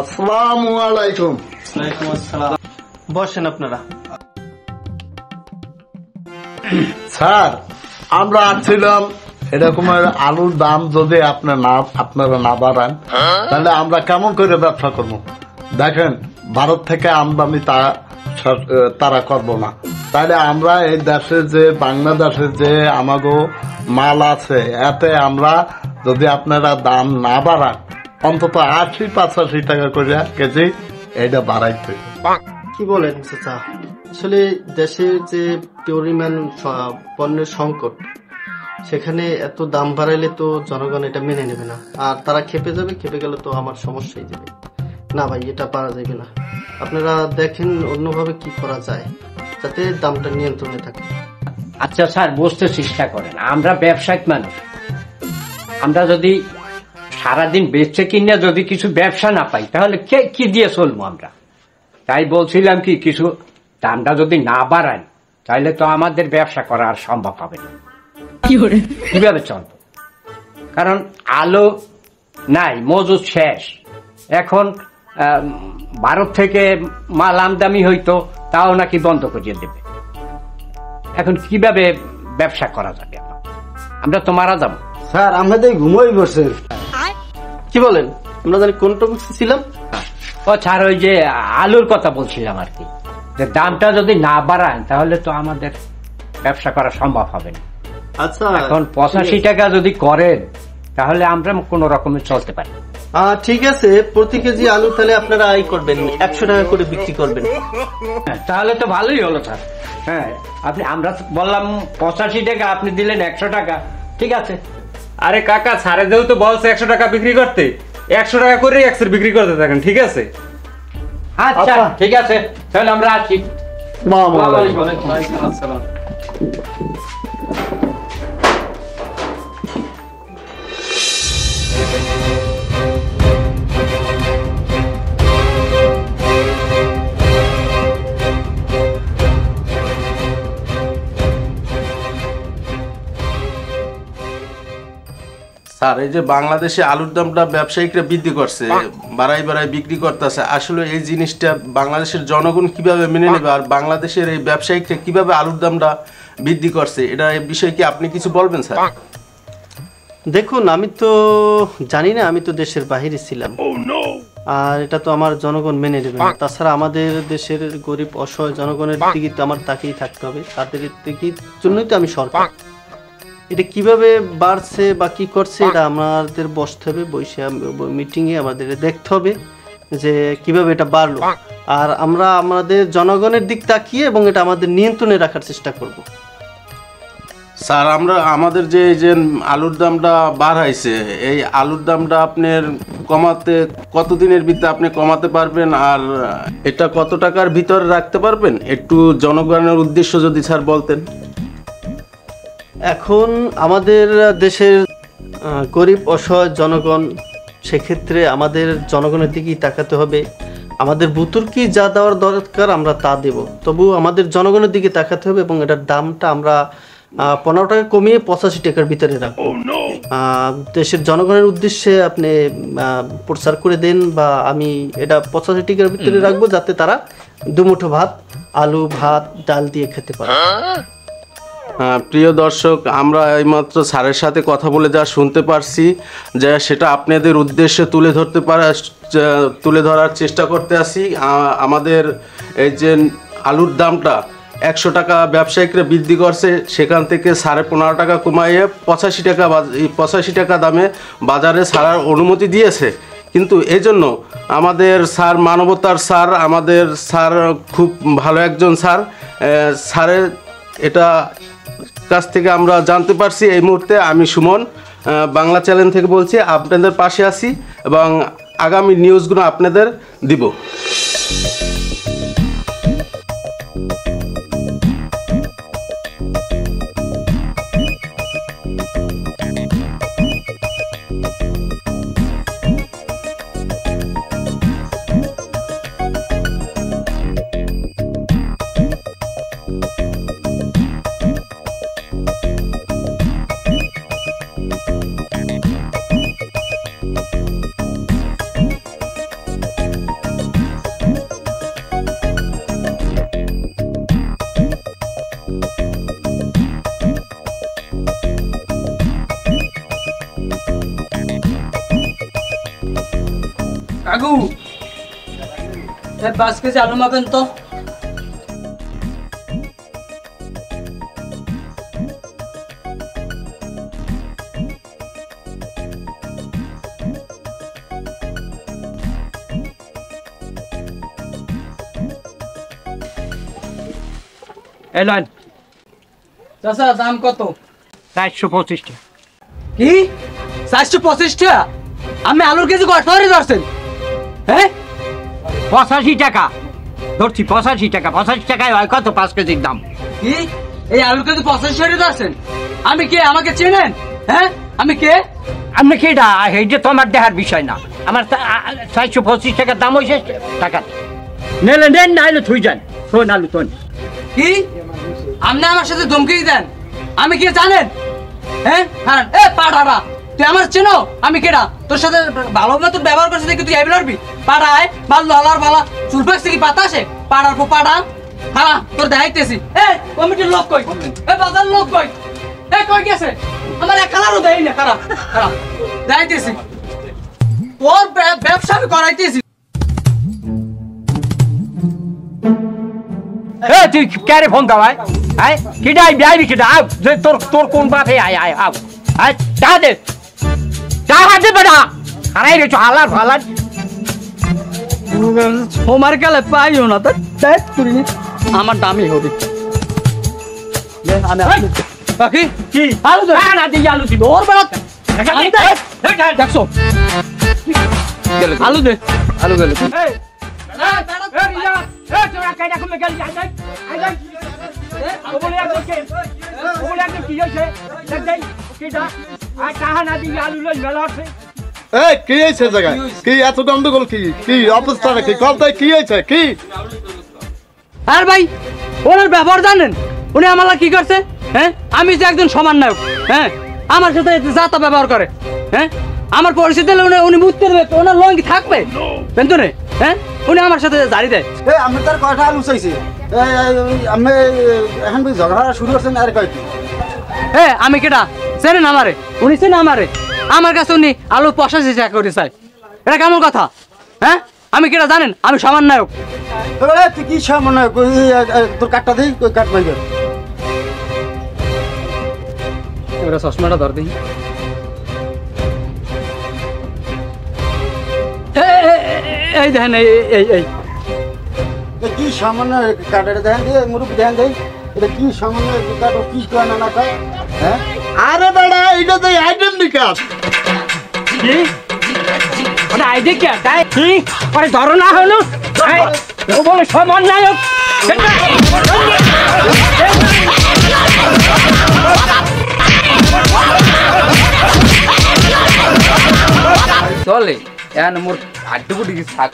আসসালামু আলাইকুম। ওয়ালাইকুম আসসালাম। বসেন আপনারা। স্যার, আমরা আসছিলাম এরকমের আলুর দাম যদি আপনারা না বাড়ান তাহলে আমরা কেমন করে ব্যবসা করব? দেখেন, ভারত থেকে আমদানি তারা করব না, তাহলে আমরা এই দেশে যে বাংলাদেশের যে আমাগো মাল আছে এতে আমরা যদি আপনারা দাম না বাড়ান অন্তত ৮০-৮৫ টাকা করে কেজি এটা বাড়াইতে। কি বলেন চাচা? আসলে দেশের যে পরিমাণ পণ্যের সংকট, সেখানে এত দাম বাড়াইলে তো জনগণ এটা মেনে নেবে না, আর তারা খেপে যাবে। খেপে গেলে তো আমার সমস্যাই যাবে। না ভাই, এটা পারা যাবে না। আপনারা দেখেন অন্যভাবে কি করা যায় যাতে দামটা নিয়ন্ত্রণে থাকে। আচ্ছা স্যার, বুঝতে চেষ্টা করেন, আমরা ব্যবসায়িক মানুষ। আমরা যদি সারাদিন বেচতে কিনে যদি কিছু ব্যবসা না পাই তাহলে কি দিয়ে চলবো আমরা? তাই বলছিলাম কি, কিছু দামটা যদি না বাড়ান তাহলে তো আমাদের ব্যবসা করা আর সম্ভব হবে না। কিভাবে চলবো? কারণ আলু নাই, মজুদ শেষ। এখন ভারত থেকে মাল আমদানি হইতো, তাও নাকি বন্ধ করিয়ে দেবে। এখন কিভাবে ব্যবসা করা যাবে? আমরা তো মারা যাবো। স্যার, আমাদের ঘুমোই বসে। কি বলেন? আমরা জানি কোন টপিক ছিলাম। ও ছাড়, ওই যে আলুর কথা বলছিলাম আর কি, যে দামটা যদি না বাড়ান তাহলে তো আমাদের ব্যবসা করা সম্ভব হবে না। আচ্ছা, এখন 85 টাকা যদি করেন তাহলে আমরা কোন রকমে চলতে পারি। ঠিক আছে। প্রতি কেজি আলু তাহলে আপনারা আয় করবেন 100 টাকা করে বিক্রি করবেন। তাহলে তো ভালোই হলো স্যার। হ্যাঁ, আমরা বললাম 85 টাকা, আপনি দিলেন 100 টাকা, ঠিক আছে। আরে কাকা, ছাড়ে যেহেতু বলছে 100 টাকা বিক্রি করতে, 100 টাকা করে এক্সের বিক্রি করতে থাকেন, ঠিক আছে? আচ্ছা ঠিক আছে, তাহলে আমরা আসি। ওয়ালাইকুম আসসালাম। স্যার, এই যে বাংলাদেশে আলুর দামটা ব্যবসায়িকরা বৃদ্ধি করছে, বাড়াই বিক্রি করতেছে, আসলে এই জিনিসটা বাংলাদেশের জনগণ কিভাবে মেনে নেবে, আর বাংলাদেশের এই ব্যবসায়িকরা কিভাবে আলুর দামটা বৃদ্ধি করছে, এটা এই বিষয়ে কি আপনি কিছু বলবেন স্যার? দেখুন, আমি তো জানি না, আমি তো দেশের বাহিরে ছিলাম, আর এটা তো আমার জনগণ মেনে নেবে না। তাছাড়া আমাদের দেশের গরিব অসহায় জনগণের দিকে তো আমার তাকিয়ে থাকতে হবে, তাদের দিকে জন্যই তো আমি সরকার। এটা কিভাবে বাড়ছে বা কি করছে এটা আমাদের বসতে হবে, বসে মিটিংয়ে আমাদের দেখতে হবে যে কিভাবে এটা বাড়লো, আর আমরা আমাদের জনগণের দিক তাকিয়ে এবং এটা আমাদের নিয়ন্ত্রণে রাখার চেষ্টা করব। স্যার, আমাদের যে আলুর দামটা বাড়াইছে, এই আলুর দামটা আপনার কমাতে কতদিনের ভিতরে আপনি কমাতে পারবেন, আর এটা কত টাকার ভিতরে রাখতে পারবেন, একটু জনগণের উদ্দেশ্য যদি স্যার বলতেন। এখন আমাদের দেশের গরিব অসহায় জনগণ, সেক্ষেত্রে আমাদের জনগণের দিকেই তাকাতে হবে। আমাদের বুতুর্কি যা দেওয়ার দরকার আমরা তা দেব, তবু আমাদের জনগণের দিকে তাকাতে হবে এবং এটার দামটা আমরা 15 টাকা কমিয়ে 85 টাকার ভিতরে রাখবো। দেশের জনগণের উদ্দেশ্যে আপনি প্রচার করে দেন, বা আমি এটা 85 টাকার ভিতরে রাখবো যাতে তারা দুমুঠো ভাত, আলু, ভাত, ডাল দিয়ে খেতে পারে। প্রিয় দর্শক, আমরা এইমাত্র স্যারের সাথে কথা বলে যা শুনতে পারছি, যে সেটা আপনাদের উদ্দেশ্যে তুলে ধরার চেষ্টা করতে আসি। আমাদের এই যে আলুর দামটা 100 টাকা ব্যবসায়িকরা বৃদ্ধি করছে, সেখান থেকে 15.5 টাকা কমাইয়ে 85 টাকা দামে বাজারে ছাড়ার অনুমতি দিয়েছে। কিন্তু এই জন্য আমাদের স্যার মানবতার স্যার, আমাদের স্যার খুব ভালো একজন স্যার। স্যারের এটা কাছ থেকে আমরা জানতে পারছি। এই মুহূর্তে আমি সুমন বাংলা চ্যানেল থেকে বলছি, আপনাদের পাশে আছি এবং আগামী নিউজগুলো আপনাদের দিব। কাকু 5 কেজি আলু মাপেন তো। এলেন চাচা দাম কত? 425 টাকা। কি 425 টাকা? আমি আলুর কেজি কত করে ধরছেন? হ্যাঁ 85 টাকা ধরছি, 85 টাকা। 85 টাকায় হয় কত 5 কেজির দাম? কি এই আলুর কেজি 85 টাকা ধরছেন? আমি কে, আমাকে চেনেন? হ্যাঁ আমি কে? আপনি কি এটা এই যে তোমার দেহার বিষয় না, আমার 425 টাকার দাম হয়েছে টাকা নেলে নেন, না হলে থুই যান। শোন আলু তোন কি আপনি আমার সাথে ধমকি দেন? আমি কে জানেন? হ্যাঁ হ্যাঁ এ পাড়াড়া, তুই আমার চেনো? আমি কেডা? তোর সাথে ভালো মতো ব্যবহার করছিস দেখি তুই আইবি লড়বি? পাড়ায় বাল ললার বালা চুল পাকছে কি পাতা আসে? পাড়ার পর পাড়া হ্যাঁ তোর দেখাইতেছি। এ কমিটির লোক কই? এ বাজার লোক কই? এ কই গেছে? আমার এক কালারও দেই না। খারাপ খারাপ দেখাইতেছি, তোর ব্যবসা আমি করাইতেছি। এ তুই ক্যারে ফোন দাও? আয় কিডা আইবি কিডা? আও যে তোর তোর কোন বাপে আয় আয় আও আয় চা দে, চা হাতে বেড়া আরে রে হালার ফালার তোমার গেলে পাইও না তো দেখ তুই আমার দামই হবে। আমি বাকি কি আলু দে না দিয়ে আলু দিব ওর বেলা দেখছো আলু দে আলু গেলে এই কি হয়েছে জায়গায়? কি এত গন্ডগোল? কি কি অবস্থা? কি কথায় কি হয়েছে? কি আর ভাই ওনার ব্যবহার জানেন? উনি আমার কি করছে? হ্যাঁ আমি যে একজন সমান নায়ক, হ্যাঁ আমার সাথে যাতা ব্যবহার করে, হ্যাঁ আমার পরিস্থিতি উনি মুক্তি দেবে, ওনার লঙ্গি থাকবে পেন্তনে? হ্যাঁ উনি আমার সাথে জারি দেয়। আমি তার কয়টা আলু চাইছি, আমি এখন ঝগড়া শুরু করছেন আর কয় কি? হ্যাঁ আমি কেটা চেনেন আমারে? উনি চেনে আমারে? আমার কাছে উনি আলু 85 টাকা করে চাই, এটা কেমন কথা? হ্যাঁ আমি কেটা জানেন? আমি সমান নায়ক। তুই কি সামনে তোর কাঠটা দিই, ওই কাঠ ভাই এবার চশমাটা ধর দিই। এই দেখেন এই এই এই কি সামান্য কাঠের ধ্যান দিয়ে মুরুখ ধ্যান দেয়, এটা কি সামান্য কাঠ কি কয় না কয়? হ্যাঁ আরে বেড়া, এটা তো আইডেন্টি কার্ড। কি ওটা আইডি কে তাই কি পরে ধরো না হলো ও বলে সমান নায়ক। চলে এখন মোর হাড্ডুগুডি থাক